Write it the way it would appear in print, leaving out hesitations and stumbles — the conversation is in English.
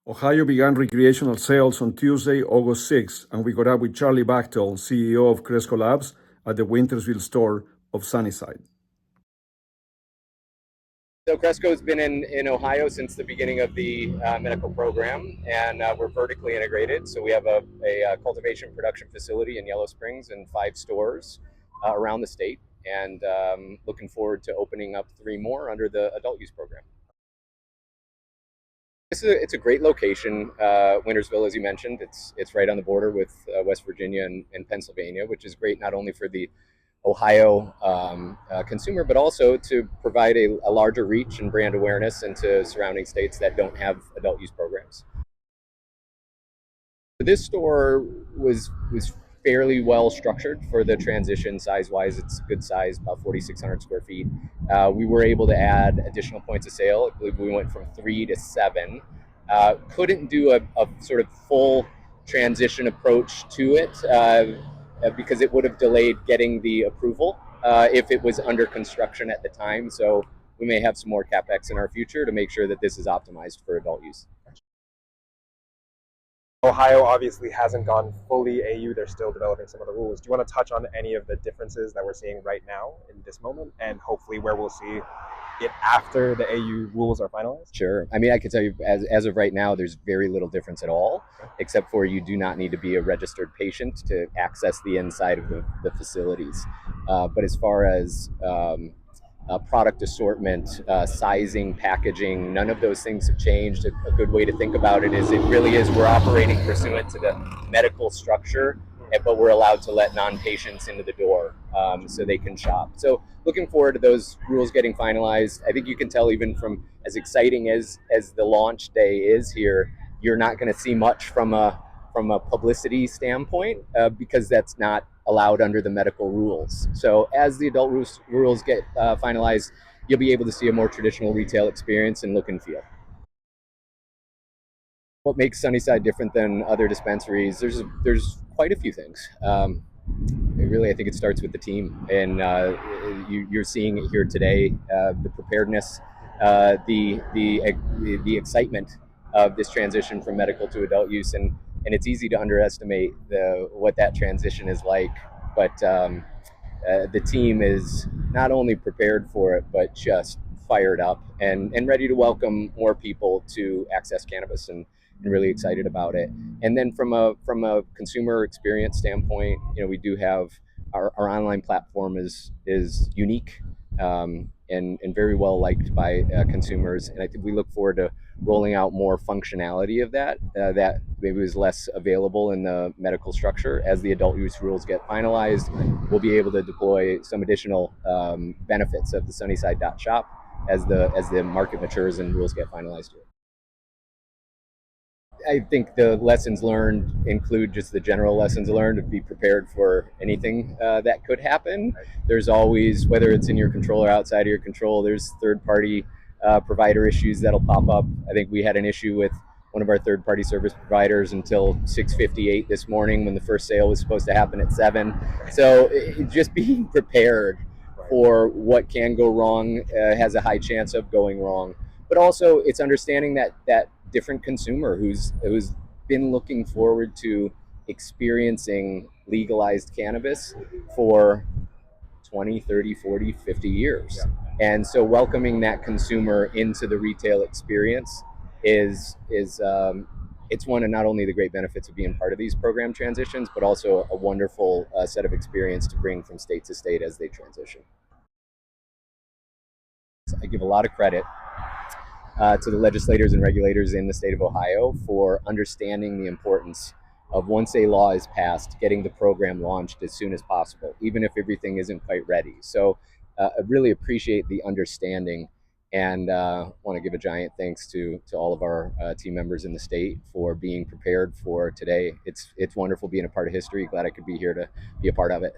Ohio began recreational sales on Tuesday, August 6th, and we got up with Charlie Bachtell, CEO of Cresco Labs, at the Wintersville store of Sunnyside. So Cresco has been in Ohio since the beginning of the medical program, and we're vertically integrated. So we have a cultivation production facility in Yellow Springs and 5 stores around the state, and looking forward to opening up 3 more under the adult use program. It's a great location, Wintersville, as you mentioned. It's right on the border with West Virginia and Pennsylvania, which is great not only for the Ohio consumer, but also to provide a larger reach and brand awareness into surrounding states that don't have adult use programs. This store was fairly well structured for the transition size-wise. It's a good size, about 4,600 square feet. We were able to add additional points of sale. I believe we went from 3 to 7. Couldn't do a sort of full transition approach to it because it would have delayed getting the approval if it was under construction at the time. So we may have some more CapEx in our future to make sure that this is optimized for adult use. Ohio obviously hasn't gone fully AU. They're still developing some of the rules. Do you want to touch on any of the differences that we're seeing right now in this moment, and hopefully where we'll see it after the AU rules are finalized? Sure. I mean, I can tell you as of right now, there's very little difference at all, except for you do not need to be a registered patient to access the inside of the facilities. But as far as product assortment, sizing, packaging, none of those things have changed. A good way to think about it is we're operating pursuant to the medical structure, but we're allowed to let non-patients into the door so they can shop. So looking forward to those rules getting finalized. I think you can tell even from as exciting as the launch day is here, you're not going to see much from a publicity standpoint because that's not allowed under the medical rules. So as the adult rules get finalized, you'll be able to see a more traditional retail experience and look and feel. What makes Sunnyside different than other dispensaries? There's quite a few things. Really, I think it starts with the team, and you're seeing it here today. The preparedness, the excitement of this transition from medical to adult use, and it's easy to underestimate what that transition is like. But the team is not only prepared for it, but just fired up and ready to welcome more people to access cannabis, and really excited about it. And then from a consumer experience standpoint, we do have our online platform is unique and very well liked by consumers. And I think we look forward to rolling out more functionality of that maybe was less available in the medical structure. As the adult use rules get finalized, we'll be able to deploy some additional benefits of the Sunnyside.shop as the market matures and rules get finalized here. I think the lessons learned include just the general lessons learned to be prepared for anything that could happen. There's always, whether it's in your control or outside of your control, there's third-party provider issues that'll pop up. I think we had an issue with one of our third-party service providers until 6:58 this morning when the first sale was supposed to happen at 7. So just being prepared for what can go wrong has a high chance of going wrong. But also it's understanding that different consumer who's been looking forward to experiencing legalized cannabis for 20, 30, 40, 50 years. Yeah. And so welcoming that consumer into the retail experience is it's one of not only the great benefits of being part of these program transitions, but also a wonderful set of experience to bring from state to state as they transition. I give a lot of credit to the legislators and regulators in the state of Ohio for understanding the importance of, once a law is passed, getting the program launched as soon as possible, even if everything isn't quite ready. So I really appreciate the understanding, and want to give a giant thanks to all of our team members in the state for being prepared for today. It's wonderful being a part of history. Glad I could be here to be a part of it.